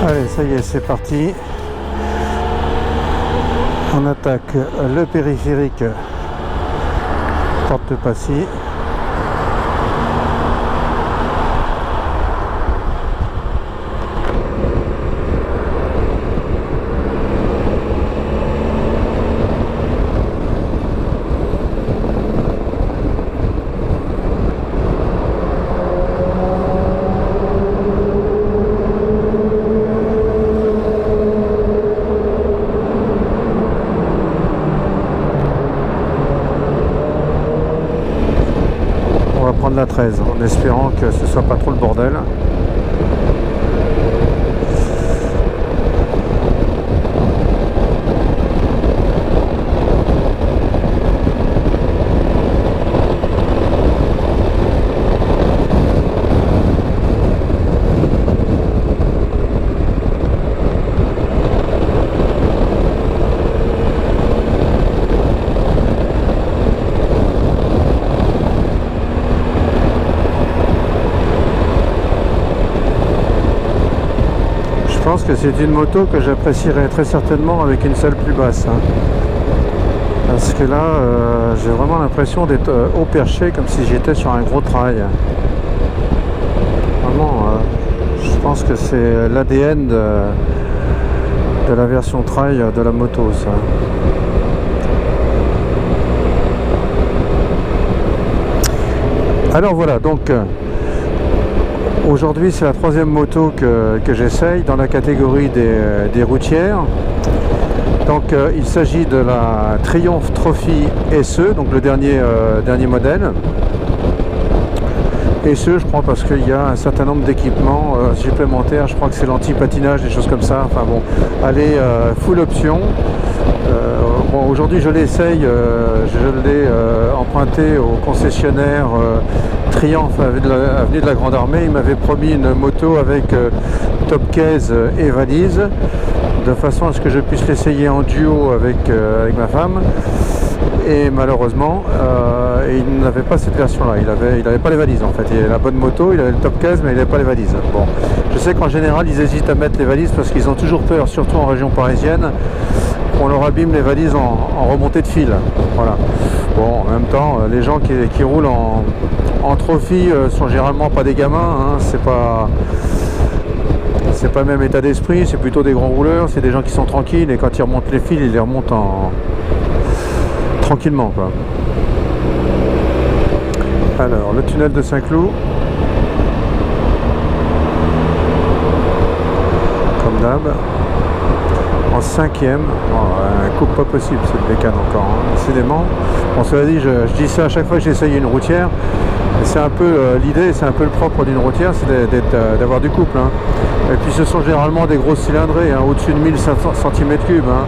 Allez, ça y est, c'est parti. On attaque le périphérique Porte de Passy. On va prendre la 13 en espérant que ce soit pas trop le bordel. Je pense que c'est une moto que j'apprécierais très certainement avec une selle plus basse, hein. Parce que là j'ai vraiment l'impression d'être haut perché comme si j'étais sur un gros trail. Vraiment je pense que c'est l'ADN de la version trail de la moto, ça. Alors voilà, donc aujourd'hui c'est la troisième moto que j'essaye dans la catégorie des routières. Donc il s'agit de la Triumph Trophy SE, donc le dernier modèle. SE, je crois, parce qu'il y a un certain nombre d'équipements supplémentaires. Je crois que c'est l'anti-patinage, des choses comme ça. Enfin bon, allez, full option. Bon, aujourd'hui je l'essaye, je l'ai emprunté au concessionnaire Triumph avenue de la Grande Armée. Il m'avait promis une moto avec top case et valise, de façon à ce que je puisse l'essayer en duo avec ma femme. Et malheureusement il n'avait pas cette version là, il avait pas les valises en fait. Il avait la bonne moto, il avait le top case, mais il n'avait pas les valises. Bon, je sais qu'en général ils hésitent à mettre les valises parce qu'ils ont toujours peur, surtout en région parisienne, qu'on leur abîme les valises en remontée de fil. Voilà. Bon, en même temps, les gens qui roulent en trophy sont généralement pas des gamins, hein. C'est pas le même état d'esprit, c'est plutôt des grands rouleurs, c'est des gens qui sont tranquilles, et quand ils remontent les fils, ils les remontent tranquillement, quoi. Alors, le tunnel de Saint-Cloud, comme d'hab, en cinquième. Un coupe pas possible cette bécane encore, hein, décidément. Bon, cela dit, je dis ça à chaque fois que j'essaye une routière. C'est un peu l'idée, c'est un peu le propre d'une routière, c'est d'avoir du couple, hein. Et puis ce sont généralement des grosses cylindrées, hein, au-dessus de 1500 cm3, hein.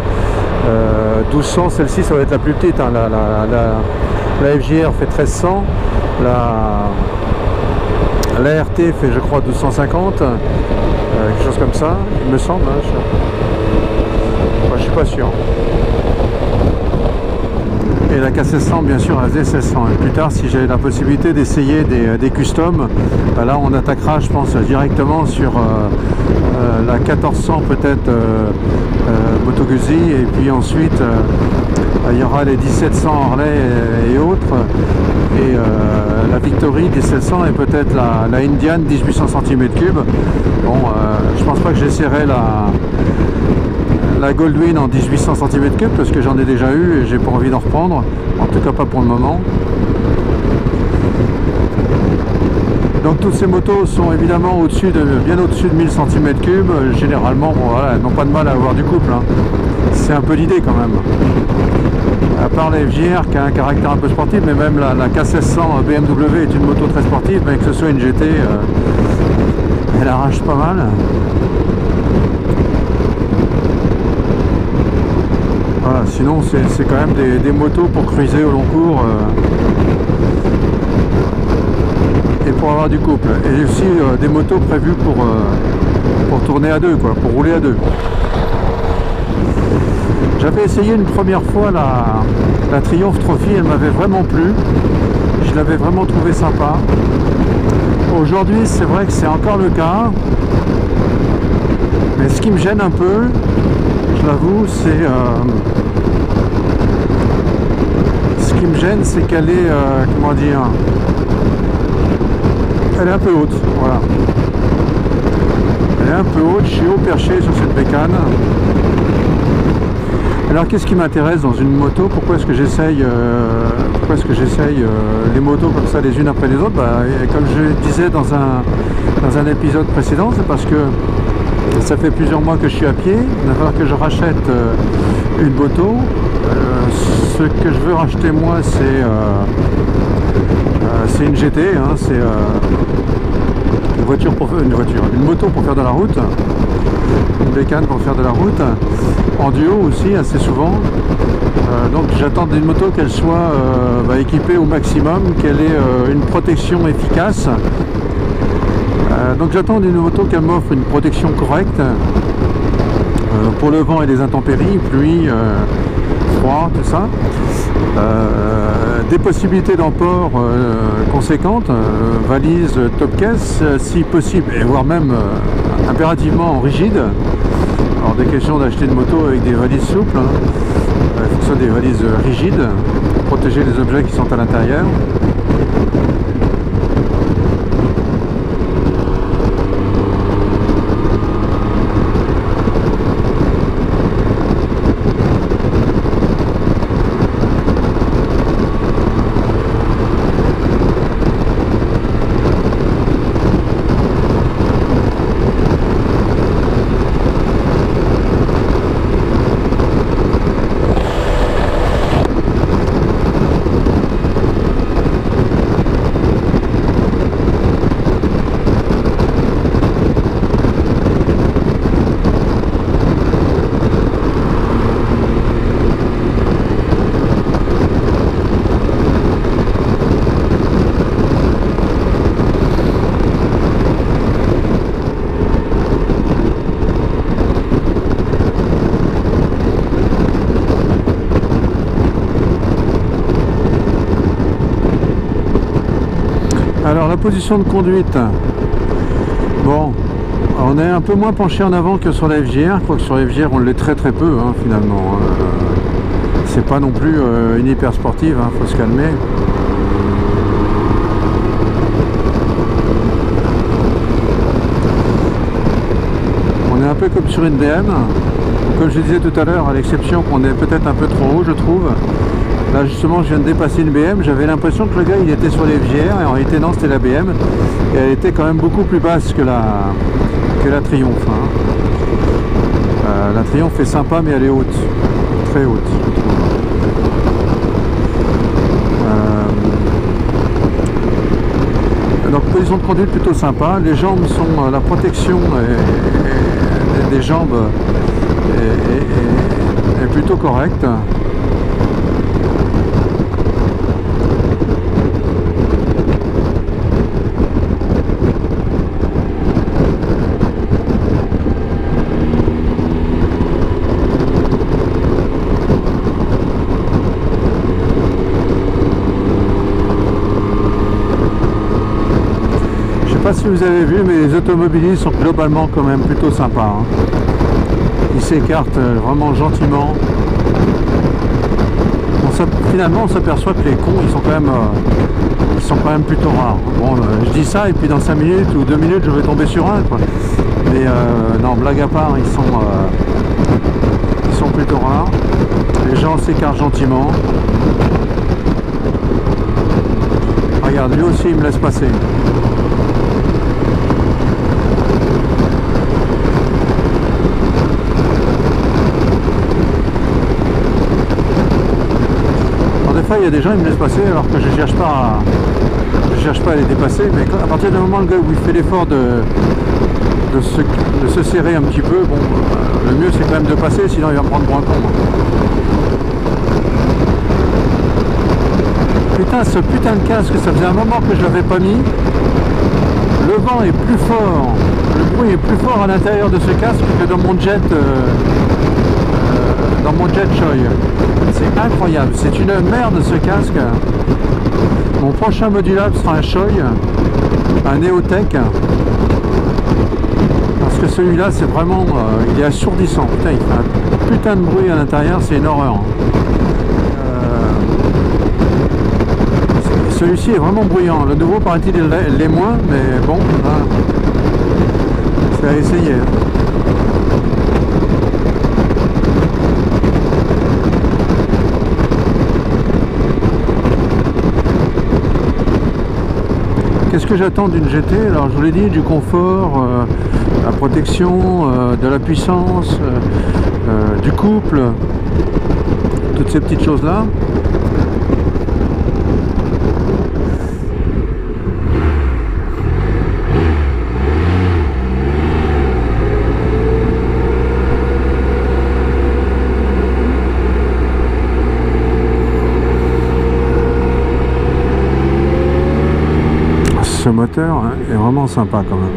1200, celle-ci ça va être la plus petite, hein. La FJR fait 1300, la RT fait je crois 1250, quelque chose comme ça, il me semble, hein, je suis pas sûr. Et la K1600 bien sûr, la Z1600. Et plus tard, si j'ai la possibilité d'essayer des customs, là on attaquera, je pense, directement sur la 1400 peut-être Moto Guzzi, et puis ensuite il y aura les 1700 Harley et autres, et la Victory 1700 et peut-être la Indian 1800 cm3. Bon, je pense pas que j'essaierai la Goldwyn en 1800 cm3 parce que j'en ai déjà eu et j'ai pas envie d'en reprendre, en tout cas pas pour le moment. Donc toutes ces motos sont évidemment bien au-dessus de 1000 cm3. Généralement, bon, voilà, elles n'ont pas de mal à avoir du couple, hein. C'est un peu l'idée quand même. À part la FJR qui a un caractère un peu sportif, mais même la K1600 BMW est une moto très sportive, mais que ce soit une GT, elle arrache pas mal. Voilà, sinon c'est quand même des motos pour cruiser au long cours et pour avoir du couple. Et aussi des motos prévues pour tourner à deux, quoi, pour rouler à deux. J'avais essayé une première fois la Triumph Trophy, elle m'avait vraiment plu. Je l'avais vraiment trouvé sympa. Aujourd'hui, c'est vrai que c'est encore le cas. Mais ce qui me gêne un peu, je l'avoue, c'est ce qui me gêne, c'est qu'elle est comment dire, elle est un peu haute, voilà. Elle est un peu haute, je suis haut perché sur cette bécane. Alors qu'est-ce qui m'intéresse dans une moto? Pourquoi est-ce que j'essaye les motos comme ça les unes après les autres? Comme je disais dans un épisode précédent, c'est parce que ça fait plusieurs mois que je suis à pied. Il va falloir que je rachète une moto. Ce que je veux racheter moi, c'est une GT, hein, c'est une moto pour faire de la route, une bécane pour faire de la route, en duo aussi assez souvent. Donc j'attends d'une moto qu'elle soit équipée au maximum, qu'elle ait une protection efficace. Donc j'attends d'une moto qu'elle m'offre une protection correcte pour le vent et les intempéries, pluie, froid, tout ça. Des possibilités d'emport conséquentes, valise, top caisse, si possible, et voire même impérativement en rigide. Alors des questions d'acheter une moto avec des valises souples, hein. Il faut que ce soit des valises rigides, pour protéger les objets qui sont à l'intérieur. Alors la position de conduite, bon, on est un peu moins penché en avant que sur la FJR, quoique sur la FJR on l'est très peu, hein, finalement. C'est pas non plus une hyper sportive, hein, faut se calmer. On est un peu comme sur une BM, comme je disais tout à l'heure, à l'exception qu'on est peut-être un peu trop haut, je trouve. Là justement je viens de dépasser une BM, j'avais l'impression que le gars il était sur les FJR et en réalité non, c'était la BM et elle était quand même beaucoup plus basse que la Triumph, hein. La Triumph est sympa mais elle est haute, très haute je trouve. Donc position de conduite plutôt sympa, les jambes sont, la protection des jambes est plutôt correcte. Je sais pas si vous avez vu, mais les automobilistes sont globalement quand même plutôt sympas, hein. Ils s'écartent vraiment gentiment. Finalement on s'aperçoit que les cons ils sont quand même plutôt rares. Bon, je dis ça et puis dans 5 minutes ou 2 minutes je vais tomber sur un, quoi. Mais non, blague à part, ils sont plutôt rares. Les gens s'écartent gentiment. Regarde, lui aussi il me laisse passer. Il y a des gens qui me laissent passer alors que je cherche pas à les dépasser, mais à partir du moment où il fait l'effort de se serrer un petit peu, bon, le mieux c'est quand même de passer, sinon il va me prendre pour un con. Putain, ce putain de casque, ça faisait un moment que je l'avais pas mis. Le vent est plus fort, le bruit est plus fort à l'intérieur de ce casque que dans mon jet Shoei. C'est incroyable, c'est une merde ce casque. Mon prochain modulable sera un Shoei, un Neotech. Alors Parce que celui-là, c'est vraiment, il est assourdissant. Putain, il fait un putain de bruit à l'intérieur, c'est une horreur. Celui-ci est vraiment bruyant. Le nouveau, paraît-il, l'est moins, mais bon, c'est à essayer. Qu'est-ce que j'attends d'une GT? Alors je vous l'ai dit, du confort, la protection, de la puissance, du couple, toutes ces petites choses là. Ce moteur est vraiment sympa quand même.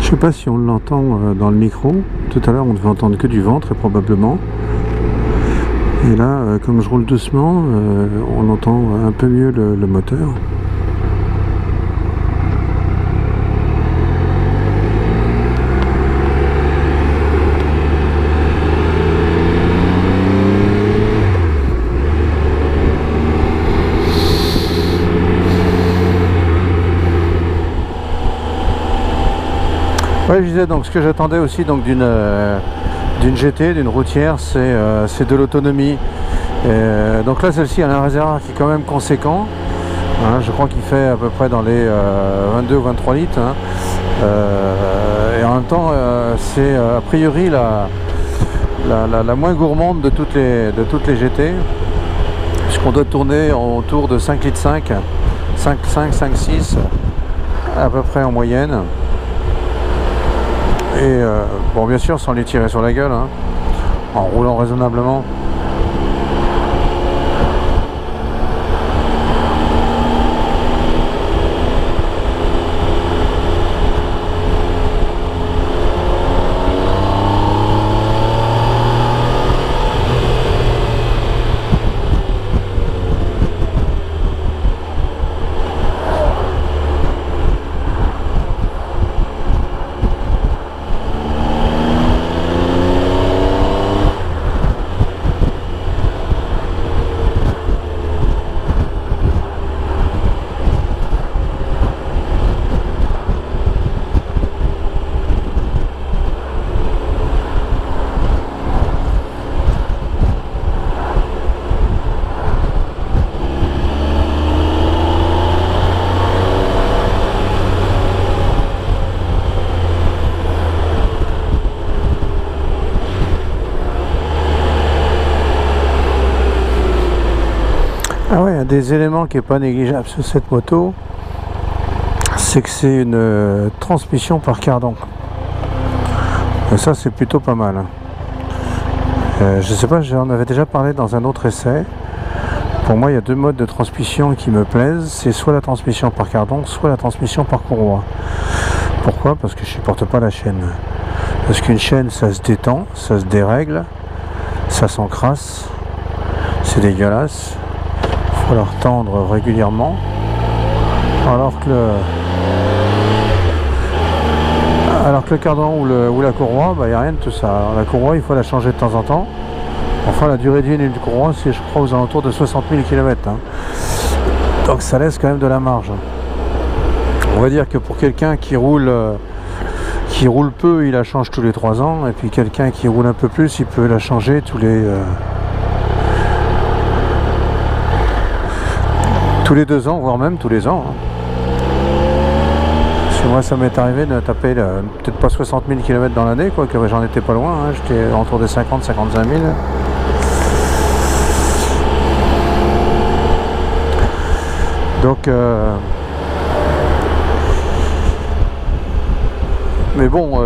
Je sais pas si on l'entend dans le micro. Tout à l'heure on devait entendre que du vent très probablement. Et là comme je roule doucement on entend un peu mieux le moteur. Ouais, je disais donc ce que j'attendais aussi donc d'une GT, d'une routière, c'est de l'autonomie. Donc là celle-ci elle a un réservoir qui est quand même conséquent. Hein, je crois qu'il fait à peu près dans les 22 ou 23 litres. Hein. Et en même temps c'est a priori la moins gourmande de toutes les GT. Puisqu'on doit tourner autour de 5 litres 5, 5,6 à peu près en moyenne. Et bon bien sûr sans les tirer sur la gueule hein, en roulant raisonnablement. Ah ouais, un des éléments qui n'est pas négligeable sur cette moto, c'est que c'est une transmission par cardan. Et ça c'est plutôt pas mal. Je sais pas, j'en avais déjà parlé dans un autre essai. Pour moi il y a deux modes de transmission qui me plaisent, c'est soit la transmission par cardan, soit la transmission par courroie. Pourquoi? Parce que je supporte pas la chaîne. Parce qu'une chaîne ça se détend, ça se dérègle, ça s'encrasse, c'est dégueulasse. Il faut la retendre régulièrement, alors que le cardan ou la courroie, il n'y a rien de tout ça. Alors, la courroie, il faut la changer de temps en temps. Enfin, la durée de vie d'une courroie, c'est je crois aux alentours de 60 000 km. Hein. Donc ça laisse quand même de la marge. On va dire que pour quelqu'un qui roule peu, il la change tous les 3 ans. Et puis quelqu'un qui roule un peu plus, il peut la changer tous les 2 ans, voire même tous les ans. Hein. Parce que moi ça m'est arrivé de taper peut-être pas 60 000 km dans l'année, quoi, que j'en étais pas loin, hein. J'étais autour des 50-55 000. Donc mais bon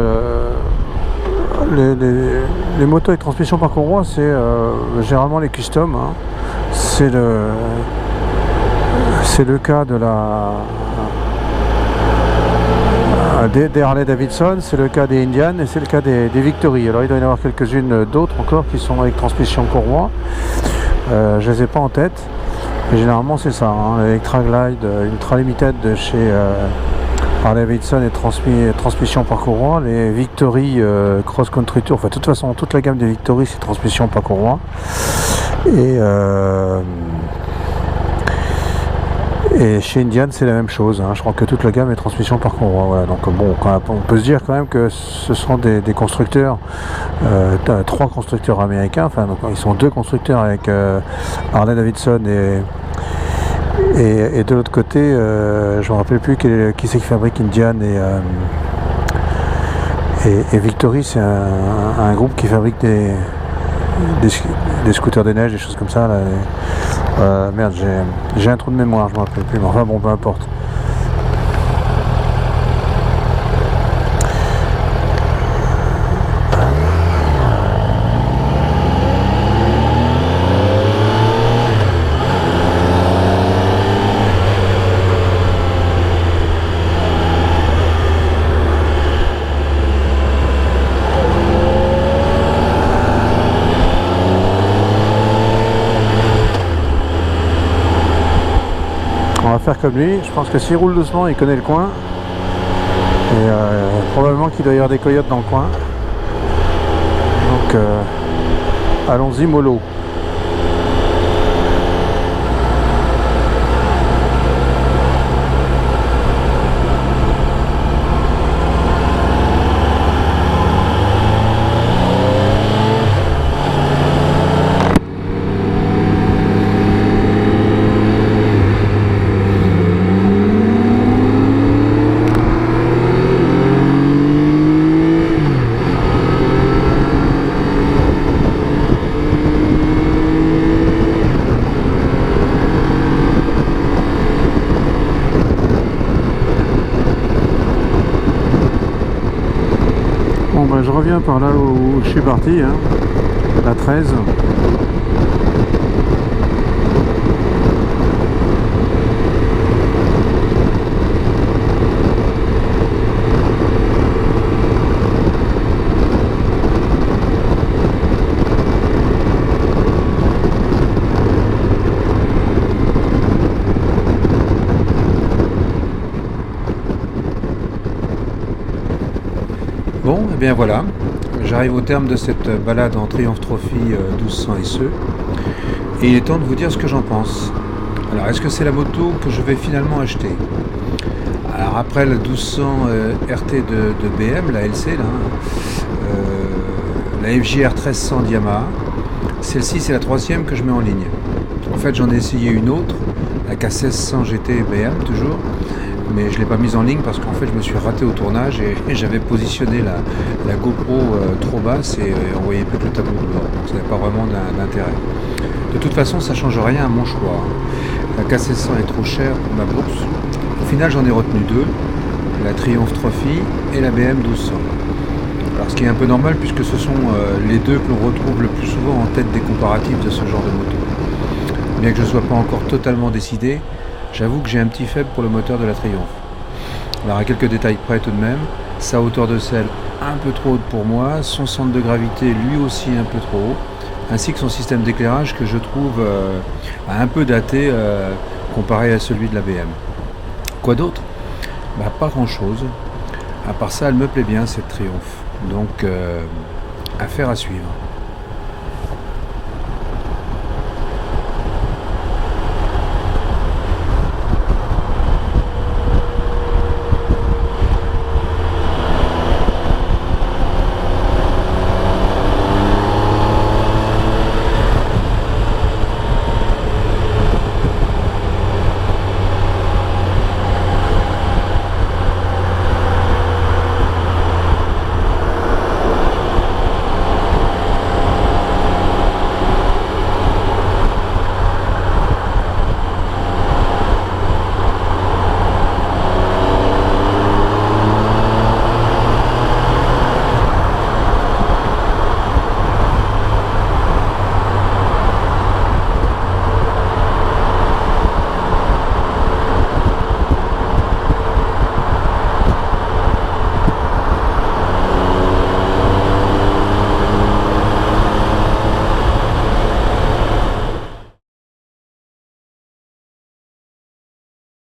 les motos avec transmission par courroie c'est généralement les custom, hein. C'est le cas de la des Harley Davidson, c'est le cas des Indian et c'est le cas des Victory. Alors il doit y en avoir quelques-unes d'autres encore qui sont avec transmission courroie. Je les ai pas en tête. Mais généralement c'est ça, hein, l'Electra Glide Ultra Limited de chez Harley Davidson et transmission par courroie. Les Victory Cross Country Tour, enfin de toute façon toute la gamme des Victory c'est transmission par courroie. Et chez Indian c'est la même chose, hein. Je crois que toute la gamme est transmission par courroie. Voilà. Donc bon, on peut se dire quand même que ce sont des constructeurs, 3 constructeurs américains, enfin donc, ils sont 2 constructeurs avec Harley Davidson et de l'autre côté, je ne me rappelle plus qui c'est qui fabrique Indian et Victory, c'est un groupe qui fabrique des scooters de neige, des choses comme ça là. Merde, j'ai un trou de mémoire, je me rappelle plus, mais enfin bon, peu importe. On va faire comme lui, je pense que s'il roule doucement, il connaît le coin. Et probablement qu'il doit y avoir des coyotes dans le coin. Donc allons-y mollo. Bon ben je reviens par là où je suis parti, hein, la 13. Bon, et bien voilà, j'arrive au terme de cette balade en Triumph Trophy 1200 SE et il est temps de vous dire ce que j'en pense. Alors, est-ce que c'est la moto que je vais finalement acheter? Alors après la 1200 RT de BM, la LC, là, la FJR 1300 Yamaha, celle-ci c'est la 3e que je mets en ligne. En fait j'en ai essayé une autre, la K1600 GT BM toujours, mais je ne l'ai pas mise en ligne parce qu'en fait je me suis raté au tournage et j'avais positionné la GoPro trop basse et on voyait plus que le tableau de bord, donc ça n'avait pas vraiment d'intérêt. De toute façon ça ne change rien à mon choix. La K1600 est trop chère pour ma bourse. Au final j'en ai retenu 2, la Triumph Trophy et la BM 1200. Alors ce qui est un peu normal puisque ce sont les deux que l'on retrouve le plus souvent en tête des comparatifs de ce genre de moto. Bien que je ne sois pas encore totalement décidé, j'avoue que j'ai un petit faible pour le moteur de la Triumph. Alors à quelques détails près tout de même, sa hauteur de selle un peu trop haute pour moi, son centre de gravité lui aussi un peu trop haut, ainsi que son système d'éclairage que je trouve un peu daté comparé à celui de la BM. Quoi d'autre? Pas grand chose. À part ça, elle me plaît bien cette Triumph. Donc affaire à suivre.